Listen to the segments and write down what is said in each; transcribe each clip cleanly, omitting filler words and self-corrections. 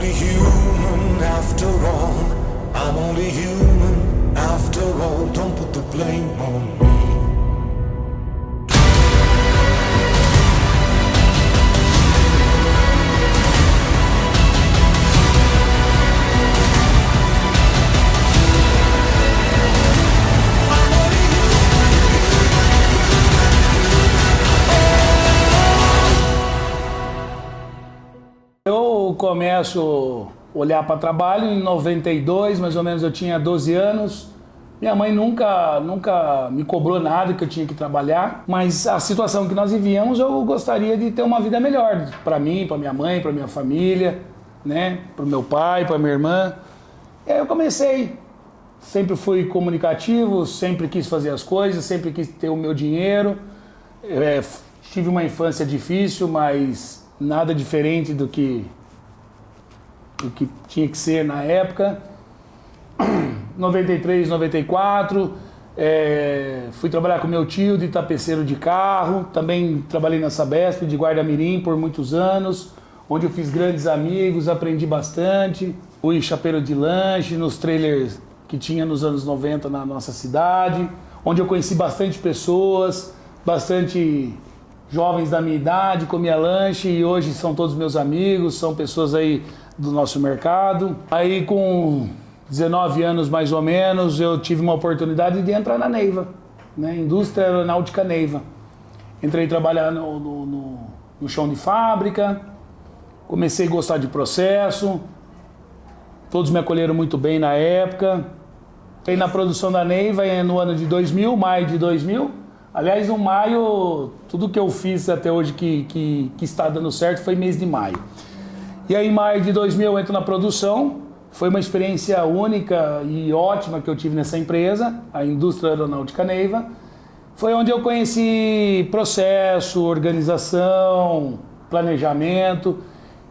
only human after all. I'm only human after all. Don't put the blame on me. Eu começo a olhar para trabalho em 92, mais ou menos eu tinha 12 anos. Minha mãe nunca me cobrou nada que eu tinha que trabalhar, mas a situação que nós vivíamos eu gostaria de ter uma vida melhor para mim, para minha mãe, para minha família, né, para o meu pai, para minha irmã. E aí eu comecei, sempre fui comunicativo, sempre quis fazer as coisas, sempre quis ter o meu dinheiro. Tive uma infância difícil, mas nada diferente do que tinha que ser na época. 93, 94, fui trabalhar com meu tio de tapeceiro de carro, também trabalhei na Sabesp de guarda-mirim por muitos anos, onde eu fiz grandes amigos, aprendi bastante, fui chapeiro de lanche nos trailers que tinha nos anos 90 na nossa cidade, onde eu conheci bastante pessoas, bastante jovens da minha idade, comia lanche e hoje são todos meus amigos, são pessoas aí do nosso mercado. Aí com 19 anos mais ou menos, eu tive uma oportunidade de entrar na Neiva, né? Indústria Aeronáutica Neiva. Entrei a trabalhar no chão de fábrica, comecei a gostar de processo, todos me acolheram muito bem na época. Entrei na produção da Neiva no ano de 2000, maio de 2000. Aliás, no maio, tudo que eu fiz até hoje que está dando certo foi mês de maio. E aí em maio de 2000 eu entro na produção. Foi uma experiência única e ótima que eu tive nessa empresa, a Indústria Aeronáutica Neiva. Foi onde eu conheci processo, organização, planejamento.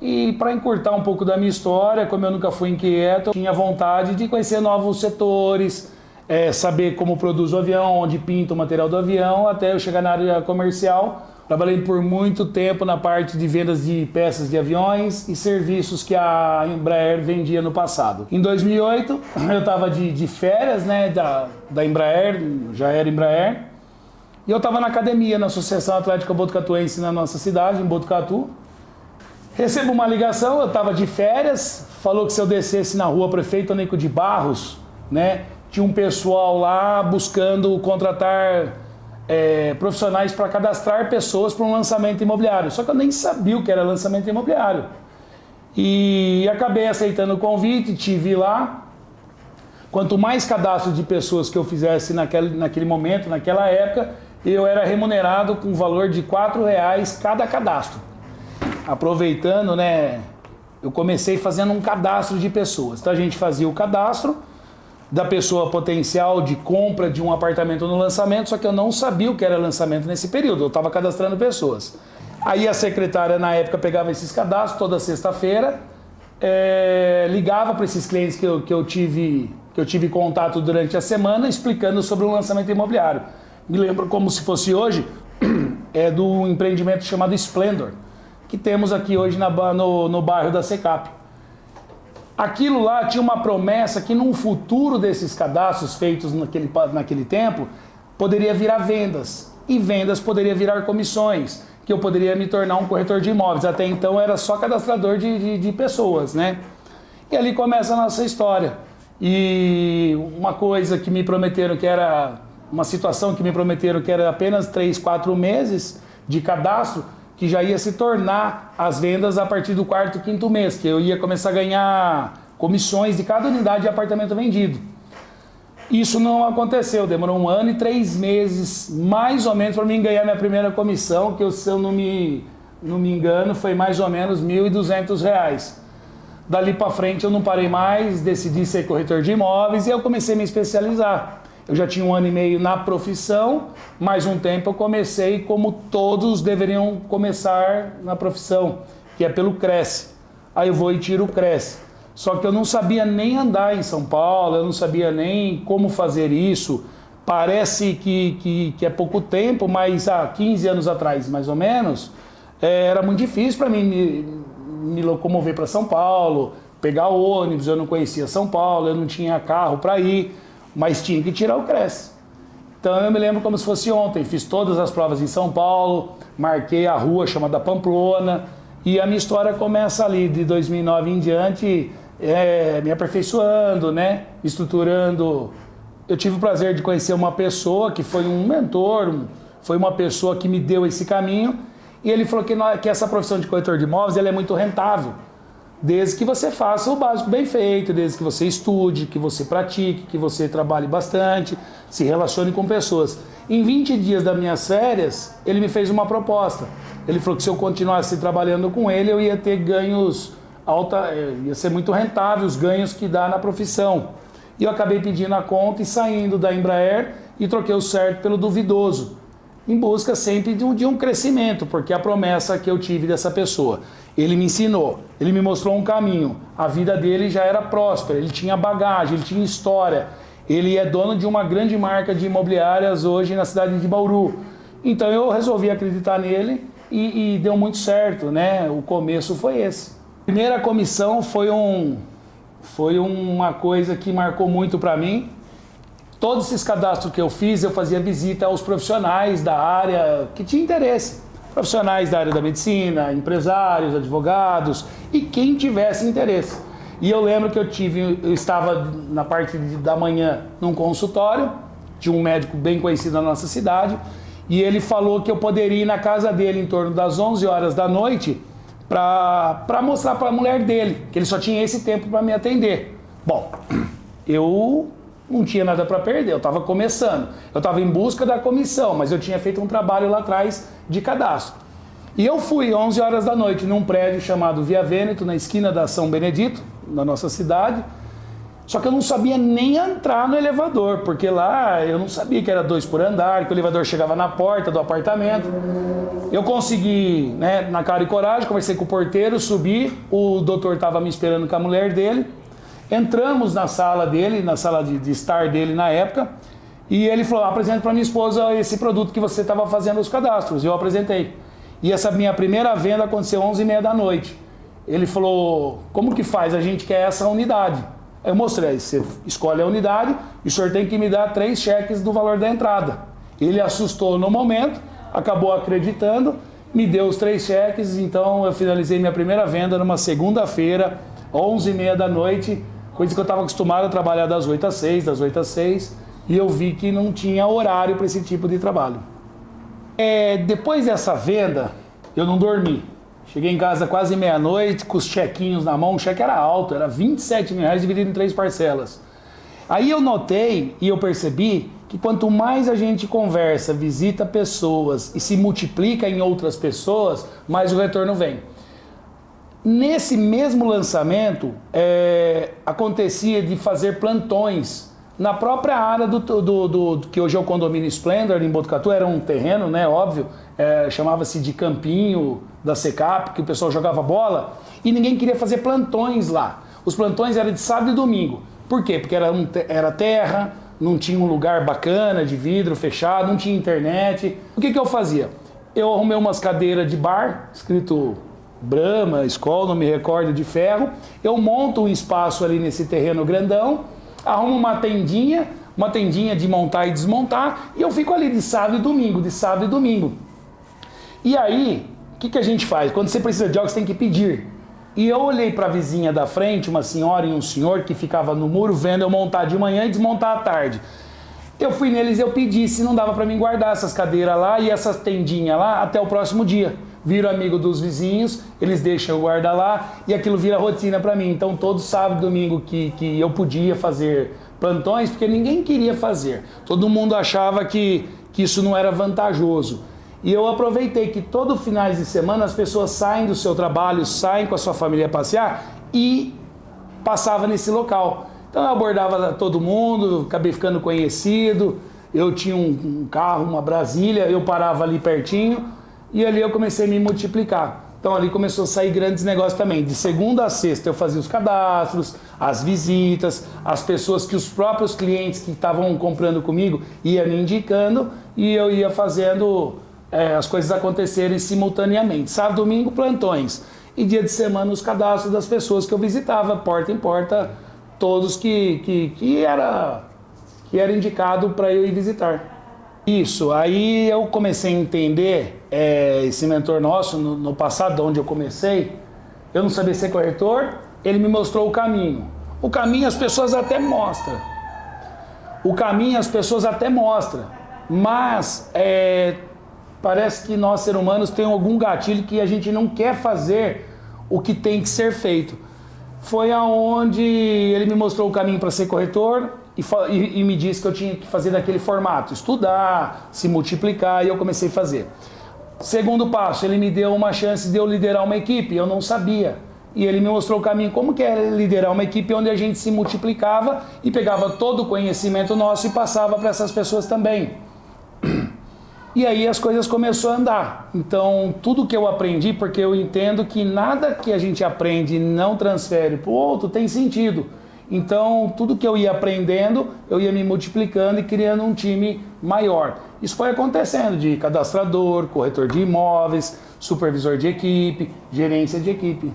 E para encurtar um pouco da minha história, como eu nunca fui inquieto, eu tinha vontade de conhecer novos setores, saber como produz o avião, onde pinta o material do avião, até eu chegar na área comercial. Trabalhei por muito tempo na parte de vendas de peças de aviões e serviços que a Embraer vendia no passado. Em 2008, eu estava de férias, né, da Embraer, já era Embraer, e eu estava na academia, na Associação Atlética Botucatuense, na nossa cidade, em Botucatu. Recebo uma ligação, eu estava de férias, falou que se eu descesse na rua Prefeito Anico de Barros, né, tinha um pessoal lá buscando contratar profissionais para cadastrar pessoas para um lançamento imobiliário. Só que eu nem sabia o que era lançamento imobiliário. E acabei aceitando o convite, tive lá. Quanto mais cadastro de pessoas que eu fizesse naquele momento, naquela época, eu era remunerado com um valor de R$4 cada cadastro. Aproveitando, né, eu comecei fazendo um cadastro de pessoas. Então a gente fazia o cadastro da pessoa potencial de compra de um apartamento no lançamento, só que eu não sabia o que era lançamento nesse período, eu estava cadastrando pessoas. Aí a secretária na época pegava esses cadastros toda sexta-feira, ligava para esses clientes que eu tive contato durante a semana, explicando sobre o lançamento imobiliário. Me lembro como se fosse hoje, do empreendimento chamado Splendor, que temos aqui hoje no bairro da Secap. Aquilo lá tinha uma promessa que num futuro desses cadastros feitos naquele tempo, poderia virar vendas. E vendas poderia virar comissões, que eu poderia me tornar um corretor de imóveis. Até então era só cadastrador de pessoas, né? E ali começa a nossa história. E uma coisa que me prometeram que era, uma situação que me prometeram que era apenas 3, 4 meses de cadastro, que já ia se tornar as vendas a partir do 4º, 5º mês, que eu ia começar a ganhar comissões de cada unidade de apartamento vendido. Isso não aconteceu, demorou 1 ano e 3 meses, mais ou menos, para mim ganhar minha primeira comissão, que se eu não me engano, foi mais ou menos R$1.200. Dali para frente eu não parei mais, decidi ser corretor de imóveis e eu comecei a me especializar. Eu já tinha 1 ano e meio na profissão, mais um tempo eu comecei como todos deveriam começar na profissão, que é pelo Cresce. Aí eu vou e tiro o Cresce. Só que eu não sabia nem andar em São Paulo, eu não sabia nem como fazer isso. Parece que é pouco tempo, mas há 15 anos atrás, mais ou menos, era muito difícil para mim me locomover para São Paulo, pegar ônibus, eu não conhecia São Paulo, eu não tinha carro para ir, mas tinha que tirar o CRES. Então eu me lembro como se fosse ontem, fiz todas as provas em São Paulo, marquei a rua chamada Pamplona, e a minha história começa ali, de 2009 em diante, me aperfeiçoando, né? Estruturando. Eu tive o prazer de conhecer uma pessoa que foi um mentor, foi uma pessoa que me deu esse caminho, e ele falou que essa profissão de corretor de imóveis ela é muito rentável, desde que você faça o básico bem feito, desde que você estude, que você pratique, que você trabalhe bastante, se relacione com pessoas. Em 20 dias das minhas férias, ele me fez uma proposta. Ele falou que se eu continuasse trabalhando com ele, eu ia ter ganhos ia ser muito rentável os ganhos que dá na profissão. E eu acabei pedindo a conta e saindo da Embraer e troquei o certo pelo duvidoso, em busca sempre de um crescimento, porque a promessa que eu tive dessa pessoa, ele me ensinou, ele me mostrou um caminho, a vida dele já era próspera, ele tinha bagagem, ele tinha história, ele é dono de uma grande marca de imobiliárias hoje na cidade de Bauru. Então eu resolvi acreditar nele e deu muito certo, né? O começo foi esse. Primeira comissão foi uma coisa que marcou muito para mim. Todos esses cadastros que eu fiz, eu fazia visita aos profissionais da área que tinha interesse. Profissionais da área da medicina, empresários, advogados e quem tivesse interesse. E eu lembro que eu estava na parte da manhã num consultório de um médico bem conhecido na nossa cidade e ele falou que eu poderia ir na casa dele em torno das 11 horas da noite para mostrar para a mulher dele que ele só tinha esse tempo para me atender. Bom, eu não tinha nada para perder, eu estava começando, eu estava em busca da comissão, mas eu tinha feito um trabalho lá atrás de cadastro. E eu fui 11 horas da noite num prédio chamado Via Vêneto, na esquina da São Benedito, na nossa cidade, só que eu não sabia nem entrar no elevador, porque lá eu não sabia que era 2 por andar, que o elevador chegava na porta do apartamento. Eu consegui, né, na cara e coragem, conversei com o porteiro, subi, o doutor estava me esperando com a mulher dele, entramos na sala dele, na sala de estar dele na época, e ele falou, apresenta para minha esposa esse produto que você estava fazendo os cadastros. Eu apresentei. E essa minha primeira venda aconteceu 11h30 da noite. Ele falou, como que faz? A gente quer essa unidade. Eu mostrei, você escolhe a unidade e o senhor tem que me dar 3 cheques do valor da entrada. Ele assustou no momento, acabou acreditando, me deu os 3 cheques, então eu finalizei minha primeira venda numa segunda-feira, 11h30 da noite, coisa que eu estava acostumado a trabalhar das 8 às 6, das 8 às 6, e eu vi que não tinha horário para esse tipo de trabalho. Depois dessa venda, eu não dormi. Cheguei em casa quase meia-noite, com os chequinhos na mão, o cheque era alto, era R$27 mil dividido em 3 parcelas. Aí eu notei e eu percebi que quanto mais a gente conversa, visita pessoas e se multiplica em outras pessoas, mais o retorno vem. Nesse mesmo lançamento, acontecia de fazer plantões na própria área do que hoje é o condomínio Splendor, em Botucatu, era um terreno, né, óbvio, chamava-se de campinho da Secap, que o pessoal jogava bola, e ninguém queria fazer plantões lá. Os plantões eram de sábado e domingo. Por quê? Porque era terra, não tinha um lugar bacana, de vidro fechado, não tinha internet. O que eu fazia? Eu arrumei umas cadeiras de bar, escrito Brahma, Skol, não me recordo, de ferro. Eu monto um espaço ali nesse terreno grandão, arrumo uma tendinha de montar e desmontar, e eu fico ali de sábado e domingo, de sábado e domingo. E aí, o que a gente faz? Quando você precisa de algo, você tem que pedir. E eu olhei para a vizinha da frente, uma senhora e um senhor que ficava no muro vendo eu montar de manhã e desmontar à tarde. Eu fui neles e eu pedi se não dava para mim guardar essas cadeiras lá e essas tendinhas lá até o próximo dia. Viro amigo dos vizinhos, eles deixam eu guardar lá e aquilo vira rotina para mim. Então todo sábado e domingo que eu podia fazer plantões, porque ninguém queria fazer. Todo mundo achava que isso não era vantajoso. E eu aproveitei que todo finais de semana as pessoas saem do seu trabalho, saem com a sua família a passear e passava nesse local. Então eu abordava todo mundo, acabei ficando conhecido, eu tinha um carro, uma Brasília, eu parava ali pertinho e ali eu comecei a me multiplicar. Então ali começou a sair grandes negócios também. De segunda a sexta eu fazia os cadastros, as visitas, as pessoas que os próprios clientes que estavam comprando comigo iam me indicando e eu ia fazendo as coisas acontecerem simultaneamente. Sábado, domingo, plantões. e dia de semana os cadastros das pessoas que eu visitava, porta em porta, todos que era indicado para eu ir visitar. Isso, aí eu comecei a entender, esse mentor nosso, no passado, onde eu comecei, eu não sabia ser corretor, ele me mostrou o caminho. O caminho as pessoas até mostram. Mas parece que nós, seres humanos, tem algum gatilho que a gente não quer fazer o que tem que ser feito. Foi aonde ele me mostrou o caminho para ser corretor e me disse que eu tinha que fazer daquele formato, estudar, se multiplicar, e eu comecei a fazer. Segundo passo, ele me deu uma chance de eu liderar uma equipe, eu não sabia. E ele me mostrou o caminho, como que era liderar uma equipe onde a gente se multiplicava e pegava todo o conhecimento nosso e passava para essas pessoas também. E aí as coisas começaram a andar. Então, tudo que eu aprendi, porque eu entendo que nada que a gente aprende e não transfere para o outro tem sentido. Então, tudo que eu ia aprendendo, eu ia me multiplicando e criando um time maior. Isso foi acontecendo de cadastrador, corretor de imóveis, supervisor de equipe, gerência de equipe.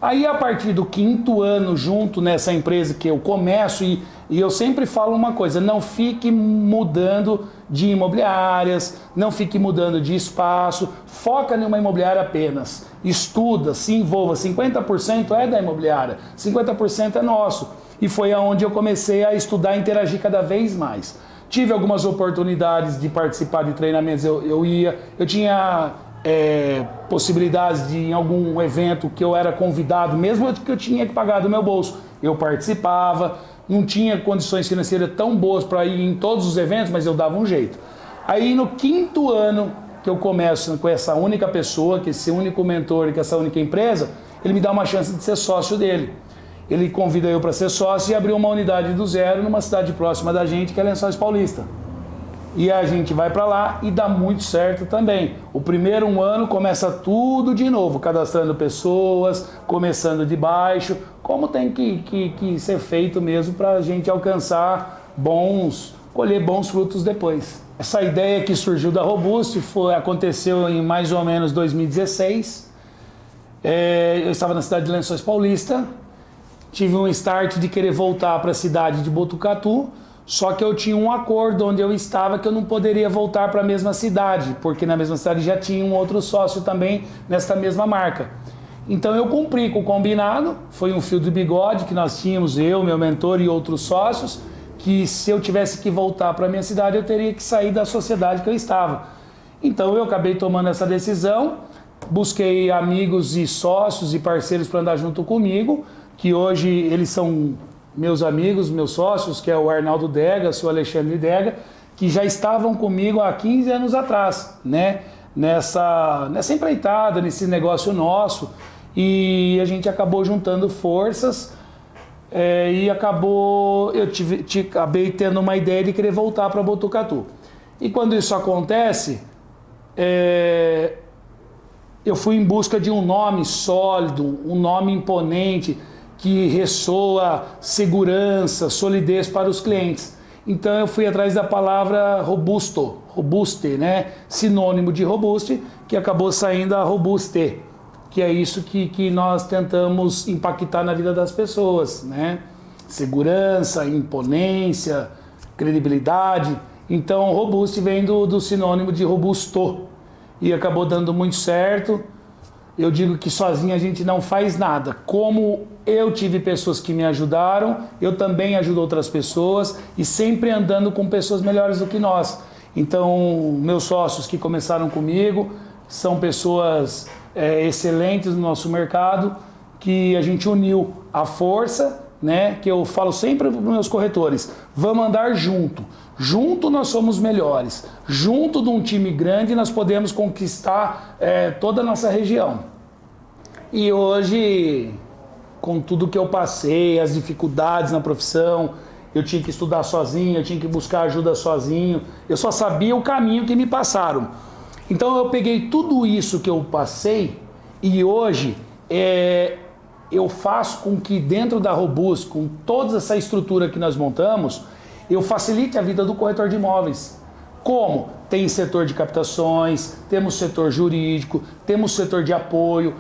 Aí, a partir do 5º ano junto nessa empresa que eu começo, e eu sempre falo uma coisa, não fique mudando de imobiliárias, não fique mudando de espaço, foca numa imobiliária apenas, estuda, se envolva, 50% é da imobiliária, 50% é nosso. E foi aonde eu comecei a estudar e interagir cada vez mais. Tive algumas oportunidades de participar de treinamentos, eu tinha possibilidades de, em algum evento que eu era convidado, mesmo que eu tinha que pagar do meu bolso, eu participava, não tinha condições financeiras tão boas para ir em todos os eventos, mas eu dava um jeito. Aí no 5º ano que eu começo com essa única pessoa, que esse único mentor, que essa única empresa, ele me dá uma chance de ser sócio dele. Ele convida eu para ser sócio e abrir uma unidade do zero numa cidade próxima da gente, que é Lençóis Paulista. E a gente vai para lá e dá muito certo também. O primeiro ano começa tudo de novo, cadastrando pessoas, começando de baixo, como tem que ser feito mesmo para a gente alcançar colher bons frutos depois. Essa ideia que surgiu da Robuste aconteceu em mais ou menos 2016. Eu estava na cidade de Lençóis Paulista, tive um start de querer voltar para a cidade de Botucatu, só que eu tinha um acordo onde eu estava que eu não poderia voltar para a mesma cidade, porque na mesma cidade já tinha um outro sócio também nesta mesma marca. Então eu cumpri com o combinado, foi um fio de bigode que nós tínhamos, eu, meu mentor e outros sócios, que se eu tivesse que voltar para a minha cidade, eu teria que sair da sociedade que eu estava. Então eu acabei tomando essa decisão, busquei amigos e sócios e parceiros para andar junto comigo, que hoje eles são meus amigos, meus sócios, que é o Arnaldo Dega, o seu Alexandre Dega, que já estavam comigo há 15 anos atrás, né? Nessa empreitada, nesse negócio nosso, e a gente acabou juntando forças e acabei tendo uma ideia de querer voltar para Botucatu. E quando isso acontece, eu fui em busca de um nome sólido, um nome imponente, que ressoa segurança, solidez para os clientes. Então eu fui atrás da palavra robuste, né? Sinônimo de robuste, que acabou saindo a robuste, que é isso que nós tentamos impactar na vida das pessoas, né? Segurança, imponência, credibilidade. Então robuste vem do sinônimo de robusto e acabou dando muito certo. Eu digo que sozinho a gente não faz nada. Como eu tive pessoas que me ajudaram, eu também ajudo outras pessoas e sempre andando com pessoas melhores do que nós. Então, meus sócios que começaram comigo são pessoas excelentes no nosso mercado, que a gente uniu a força, né? Que eu falo sempre para os meus corretores, vamos andar junto. Junto nós somos melhores. Junto de um time grande nós podemos conquistar toda a nossa região. E hoje, com tudo que eu passei, as dificuldades na profissão, eu tinha que estudar sozinho, eu tinha que buscar ajuda sozinho. Eu só sabia o caminho que me passaram. Então eu peguei tudo isso que eu passei e hoje eu faço com que dentro da Robuste, com toda essa estrutura que nós montamos, eu facilite a vida do corretor de imóveis. Como? Tem setor de captações, temos setor jurídico, temos setor de apoio,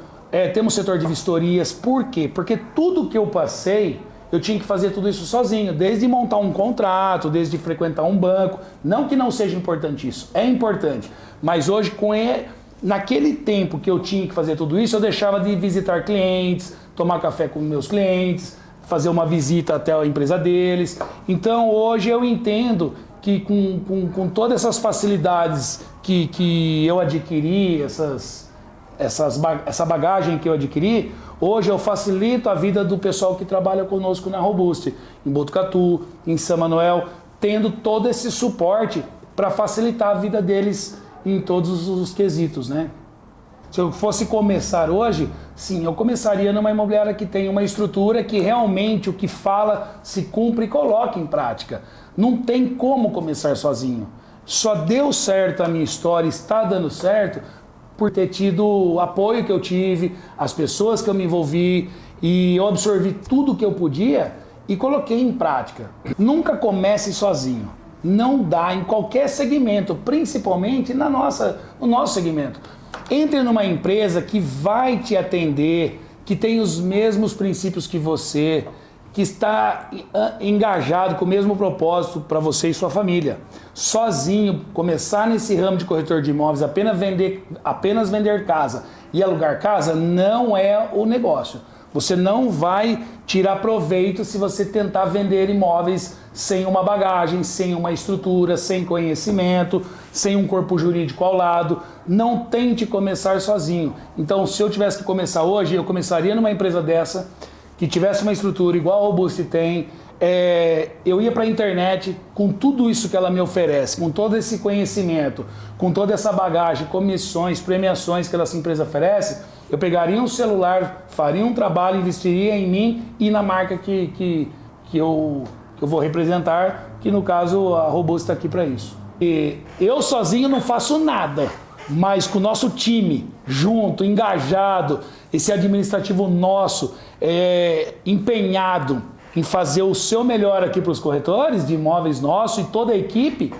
Temos setor de vistorias. Por quê? Porque tudo que eu passei, eu tinha que fazer tudo isso sozinho, desde montar um contrato, desde frequentar um banco. Não que não seja importante isso, é importante. Mas hoje, naquele tempo que eu tinha que fazer tudo isso, eu deixava de visitar clientes, tomar café com meus clientes, fazer uma visita até a empresa deles. Então hoje eu entendo que com todas essas facilidades que eu adquiri, essa bagagem que eu adquiri, hoje eu facilito a vida do pessoal que trabalha conosco na Robust, em Botucatu, em São Manuel, tendo todo esse suporte para facilitar a vida deles em todos os quesitos, né? Se eu fosse começar hoje, sim, eu começaria numa imobiliária que tem uma estrutura que realmente o que fala se cumpre e coloca em prática. Não tem como começar sozinho. Só deu certo a minha história, está dando certo, por ter tido o apoio que eu tive, as pessoas que eu me envolvi, e eu absorvi tudo que eu podia e coloquei em prática. Nunca comece sozinho. Não dá em qualquer segmento, principalmente no nosso segmento. Entre numa empresa que vai te atender, que tem os mesmos princípios que você, que está engajado com o mesmo propósito para você e sua família. Sozinho, começar nesse ramo de corretor de imóveis, apenas vender casa e alugar casa, não é o negócio. Você não vai tirar proveito se você tentar vender imóveis sem uma bagagem, sem uma estrutura, sem conhecimento, sem um corpo jurídico ao lado. Não tente começar sozinho. Então, se eu tivesse que começar hoje, eu começaria numa empresa dessa, que tivesse uma estrutura igual a Robust tem. Eu ia para a internet com tudo isso que ela me oferece, com todo esse conhecimento, com toda essa bagagem, comissões, premiações que essa empresa oferece. Eu pegaria um celular, faria um trabalho, investiria em mim e na marca que eu vou representar, que no caso a Robust está aqui para isso. E eu sozinho não faço nada, mas com o nosso time junto, engajado, esse administrativo nosso, empenhado em fazer o seu melhor aqui para os corretores de imóveis nossos e toda a equipe,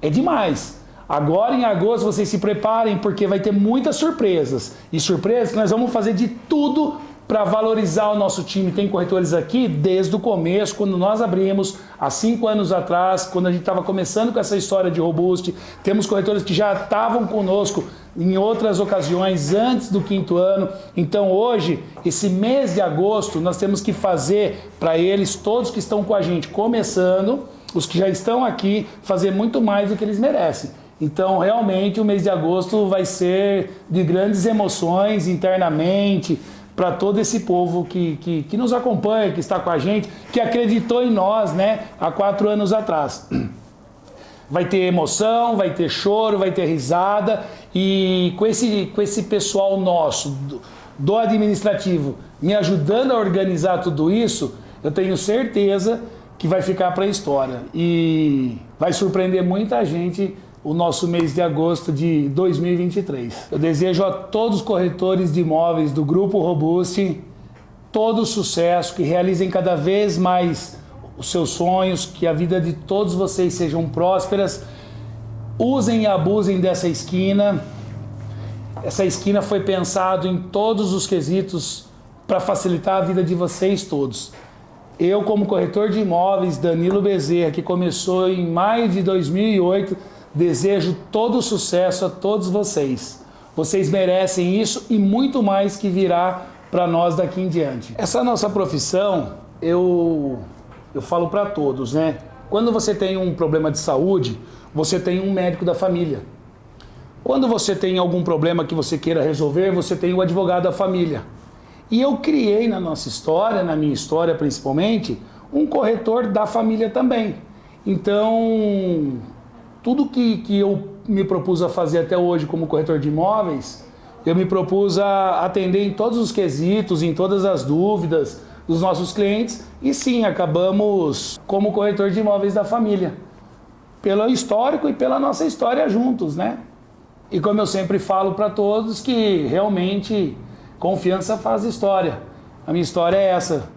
é demais. Agora em agosto vocês se preparem, porque vai ter muitas surpresas. E surpresas que nós vamos fazer de tudo para valorizar o nosso time. Tem corretores aqui desde o começo, quando nós abrimos, há 5 anos atrás, quando a gente estava começando com essa história de Robust. Temos corretores que já estavam conosco em outras ocasiões, antes do 5º ano. Então hoje, esse mês de agosto, nós temos que fazer para eles, todos que estão com a gente, começando, os que já estão aqui, fazer muito mais do que eles merecem. Então, realmente, o mês de agosto vai ser de grandes emoções internamente para todo esse povo que nos acompanha, que está com a gente, que acreditou em nós, né, há 4 anos atrás. Vai ter emoção, vai ter choro, vai ter risada, e com esse pessoal nosso, do administrativo, me ajudando a organizar tudo isso, eu tenho certeza que vai ficar para a história. E vai surpreender muita gente o nosso mês de agosto de 2023. Eu desejo a todos os corretores de imóveis do Grupo Robust todo o sucesso, que realizem cada vez mais os seus sonhos, que a vida de todos vocês sejam prósperas. Usem e abusem dessa esquina. Essa esquina foi pensado em todos os quesitos para facilitar a vida de vocês todos. Eu, como corretor de imóveis, Danilo Bezerra, que começou em maio de 2008, desejo todo o sucesso a todos vocês. Vocês merecem isso e muito mais que virá para nós daqui em diante. Essa nossa profissão, eu falo para todos, né? Quando você tem um problema de saúde, você tem um médico da família. Quando você tem algum problema que você queira resolver, você tem o advogado da família. E eu criei na nossa história, na minha história principalmente, um corretor da família também. Então, tudo que eu me propus a fazer até hoje como corretor de imóveis, eu me propus a atender em todos os quesitos, em todas as dúvidas dos nossos clientes, e sim, acabamos como corretor de imóveis da família, pelo histórico e pela nossa história juntos, né? E como eu sempre falo para todos, que realmente confiança faz história. A minha história é essa.